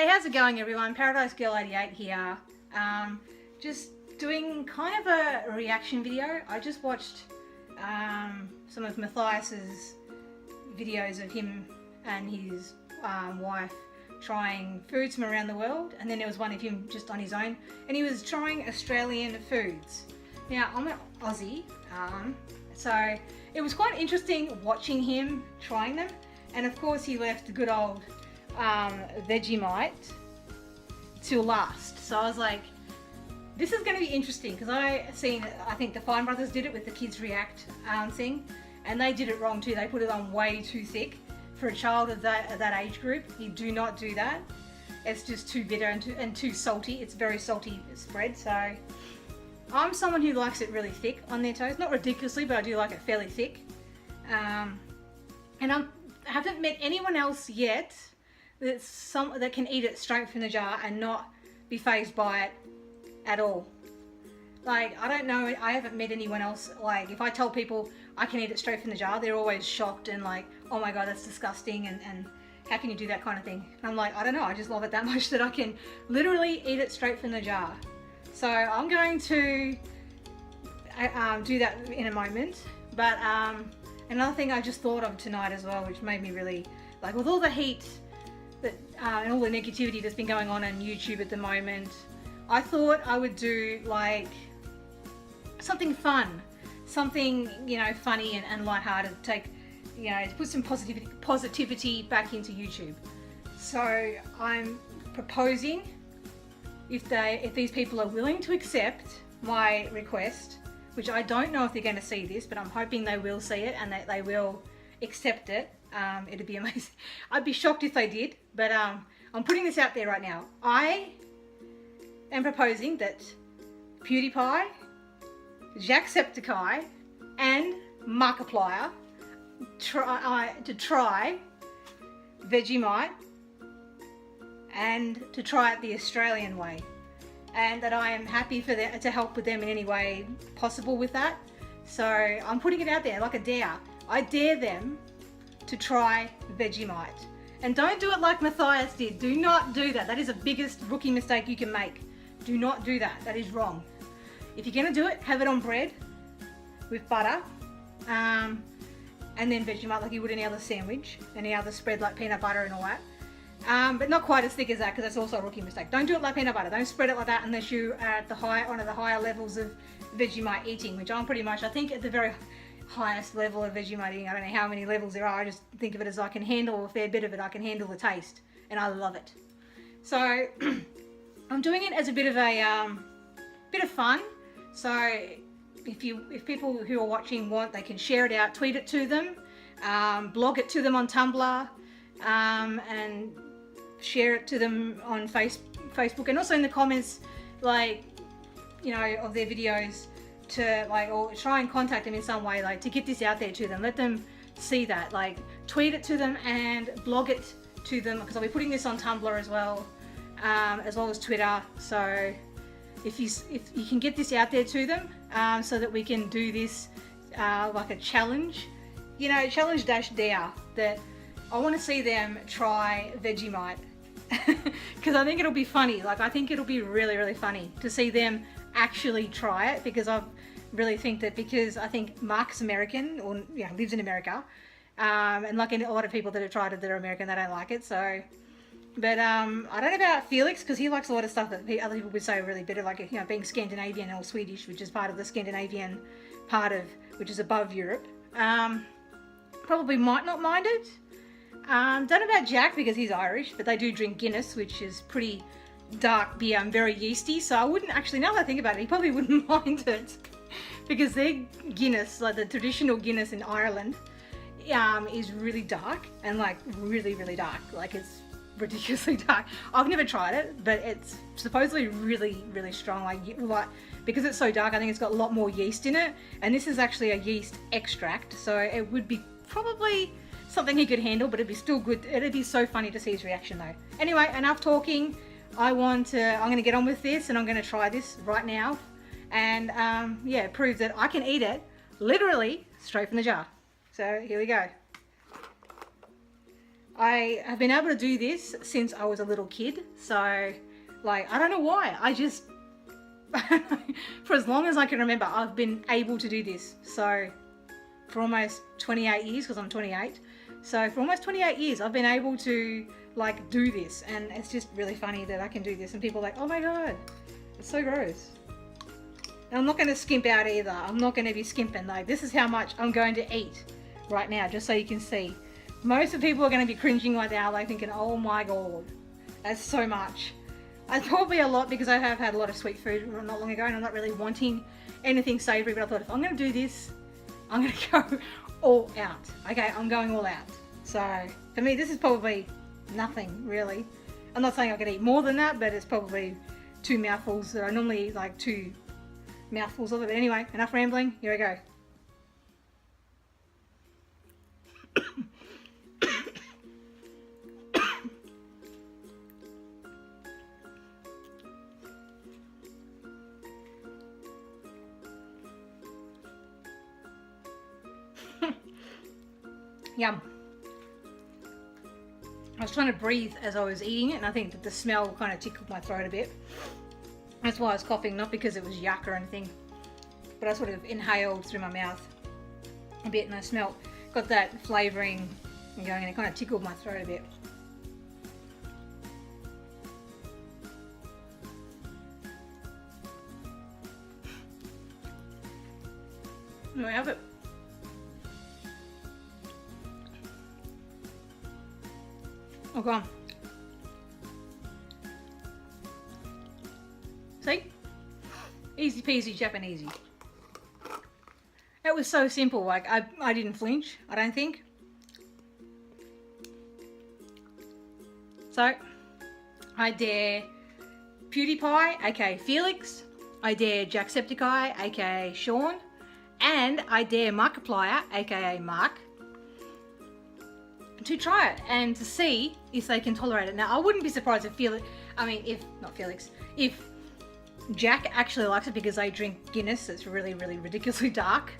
Hey, how's it going everyone? Paradise Girl 88 here. Just doing kind of a reaction video. I just watched some of Matthias's videos of him and his wife trying foods from around the world, and then there was one of him just on his own, and he was trying Australian foods. Now, I'm an Aussie, so it was quite interesting watching him trying them, and of course he left good old Vegemite till last. So I was like, this is going to be interesting, because I think the Fine Brothers did it with the Kids React thing, and they did it wrong too. They put it on way too thick for a child of that age group. You do not do that. It's just too bitter and too salty. It's very salty spread. So I'm someone who likes it really thick on their toast. Not ridiculously, but I do like it fairly thick. And I haven't met anyone else yet that can eat it straight from the jar and not be fazed by it at all. Like, I don't know, I haven't met anyone else. Like, if I tell people I can eat it straight from the jar, they're always shocked and like, oh my god, that's disgusting, and how can you do that kind of thing? And I'm like, I don't know, I just love it that much that I can literally eat it straight from the jar. So I'm going to do that in a moment. But another thing I just thought of tonight as well, which made me really, like, with all the heat that and all the negativity that's been going on YouTube at the moment, I thought I would do like something fun, something, you know, funny and lighthearted, to put some positivity back into YouTube. So I'm proposing, if these people are willing to accept my request, which I don't know if they're going to see this, but I'm hoping they will see it and that they will accept it. It'd be amazing. I'd be shocked if they did, but I'm putting this out there right now. I am proposing that PewDiePie, Jacksepticeye, and Markiplier try Vegemite, and to try it the Australian way, and that I am happy for to help with them in any way possible with that. So I'm putting it out there like a dare. I dare them to try Vegemite. And don't do it like Matthias did. Do not do that. That is the biggest rookie mistake you can make. Do not do that. That is wrong. If you're going to do it, have it on bread with butter, and then Vegemite like you would any other sandwich, any other spread like peanut butter and all that. But not quite as thick as that, because that's also a rookie mistake. Don't do it like peanut butter. Don't spread it like that unless you are at one of the higher levels of Vegemite eating, which I'm pretty much, I think, at the very highest level of Vegemite eating. I don't know how many levels there are. I just think of it as I can handle a fair bit of it. I can handle the taste, and I love it. So I'm doing it as a bit of fun. So if people who are watching want, they can share it out, tweet it to them, blog it to them on Tumblr, and share it to them on Facebook, and also in the comments, like, you know, of their videos, to like, or try and contact them in some way, like, to get this out there to them. Let them see that, like, tweet it to them and blog it to them, because I'll be putting this on Tumblr as well as Twitter. So if you can get this out there to them, so that we can do this like a challenge, you know, challenge dash dare, that I want to see them try Vegemite, because I think it'll be funny. Like, I think it'll be really, really funny to see them actually try it, because I really think that, because I think Mark's American, or, you know, lives in America, and like a lot of people that have tried it that are American, they don't like it. So, but I don't know about Felix, because he likes a lot of stuff that other people would say are really bitter, like, you know, being Scandinavian or Swedish, which is part of the Scandinavian part of, which is above Europe. Probably might not mind it. Don't know about Jack, because he's Irish, but they do drink Guinness, which is pretty dark beer and very yeasty. So I wouldn't actually, now that I think about it, he probably wouldn't mind it, because their Guinness, like the traditional Guinness in Ireland, is really dark, and like really, really dark. Like, it's ridiculously dark. I've never tried it, but it's supposedly really, really strong. Like, because it's so dark, I think it's got a lot more yeast in it, and this is actually a yeast extract, so it would be probably something he could handle, but it'd be still good. It'd be so funny to see his reaction though. Anyway, enough talking. I'm going to get on with this, and I'm going to try this right now, and yeah, prove that I can eat it literally straight from the jar. So here we go. I have been able to do this since I was a little kid. So, like, I don't know why. I just, for as long as I can remember, I've been able to do this. So, for almost 28 years, because I'm 28. So, for almost 28 years, I've been able to, like, do this. And it's just really funny that I can do this. And people are like, oh my God, it's so gross. And I'm not going to skimp out either. I'm not going to be skimping. Like, this is how much I'm going to eat right now, just so you can see. Most of the people are going to be cringing right now, like thinking, oh my God, that's so much. That's probably a lot because I have had a lot of sweet food not long ago and I'm not really wanting anything savory, but I thought if I'm going to do this, I'm going to go all out. Okay, I'm going all out. So for me, this is probably nothing really. I'm not saying I could eat more than that, but it's probably 2 mouthfuls that I normally eat, like 2 mouthfuls of it. But anyway, enough rambling, here we go. Yum. I was trying to breathe as I was eating it, and I think that the smell kind of tickled my throat a bit. That's why I was coughing, not because it was yuck or anything, but I sort of inhaled through my mouth a bit, and I smelled, got that flavouring going, and it kind of tickled my throat a bit. There we have it. Okay. See? Easy peasy Japanesey. It was so simple, like I didn't flinch, I don't think. So, I dare PewDiePie, aka Felix. I dare Jacksepticeye, aka Sean. And I dare Markiplier, aka Mark, to try it and to see if they can tolerate it. Now, I wouldn't be surprised if if Jack actually likes it, because they drink Guinness. It's really, really ridiculously dark.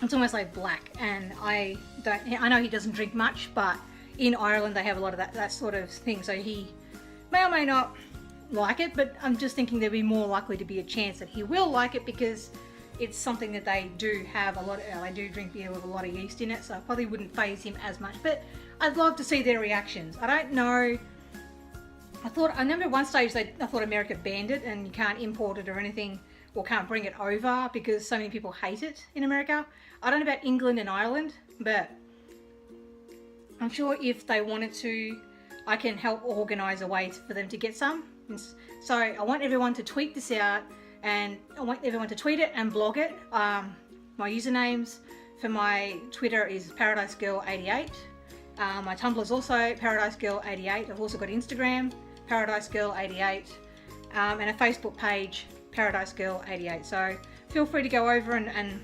It's almost like black, and I know he doesn't drink much, but in Ireland they have a lot of that sort of thing, so he may or may not like it, but I'm just thinking there'd be more likely to be a chance that he will like it, because it's something that they do have a lot of, they do drink beer with a lot of yeast in it, so it probably wouldn't faze him as much, but I'd love to see their reactions. I don't know, I remember at one stage I thought America banned it and you can't import it or anything, or can't bring it over because so many people hate it in America. I don't know about England and Ireland, but I'm sure if they wanted to, I can help organise a way for them to get some. So I want everyone to tweet this out, and I want everyone to tweet it and blog it. My usernames for my Twitter is ParadiseGirl88. My Tumblr is also ParadiseGirl88. I've also got Instagram, ParadiseGirl88, and a Facebook page, ParadiseGirl88. So feel free to go over and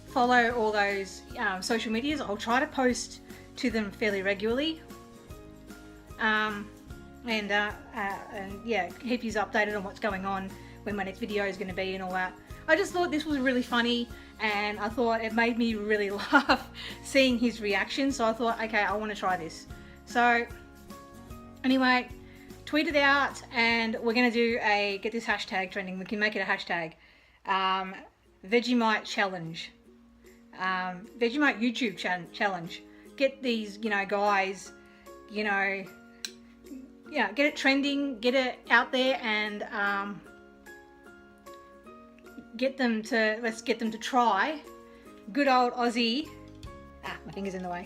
follow all those social medias. I'll try to post to them fairly regularly. And yeah, keep you updated on what's going on, when my next video is going to be and all that. I just thought this was really funny, and I thought it made me really laugh seeing his reaction, so I thought, okay, I want to try this. So anyway, tweet it out, and we're going to do get this hashtag trending. We can make it a hashtag. Vegemite challenge. Vegemite YouTube challenge. Get these, guys, get it trending, get it out there, and let's get them to try good old Aussie, my finger's in the way,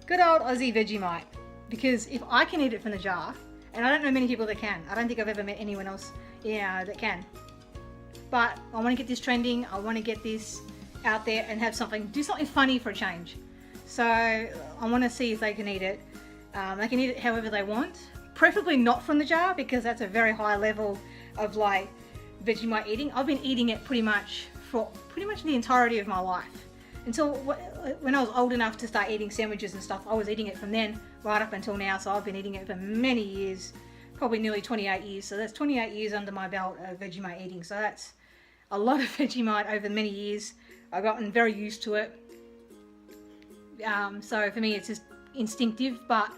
good old Aussie Vegemite, because if I can eat it from the jar, and I don't know many people that can, I don't think I've ever met anyone else that can, but I want to get this trending, I want to get this out there and have do something funny for a change. So I want to see if they can eat it. They can eat it however they want, preferably not from the jar, because that's a very high level of like Vegemite eating. I've been eating it pretty much the entirety of my life, until when I was old enough to start eating sandwiches and stuff. I was eating it from then right up until now, so I've been eating it for many years, probably nearly 28 years. So that's 28 years under my belt of Vegemite eating, so that's a lot of Vegemite over many years. I've gotten very used to it. So for me, it's just instinctive, but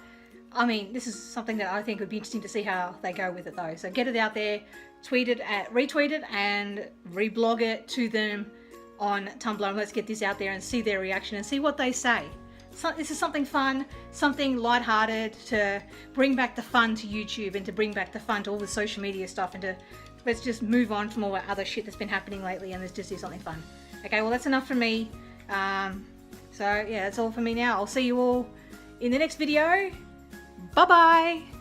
I mean, this is something that I think would be interesting to see how they go with it though. So get it out there, retweet it and reblog it to them on Tumblr, and let's get this out there and see their reaction and see what they say. So this is something fun, something lighthearted to bring back the fun to YouTube and to bring back the fun to all the social media stuff, and to let's just move on from all that other shit that's been happening lately and let's just do something fun. Okay, well that's enough from me. So yeah, that's all for me now. I'll see you all in the next video. Bye bye.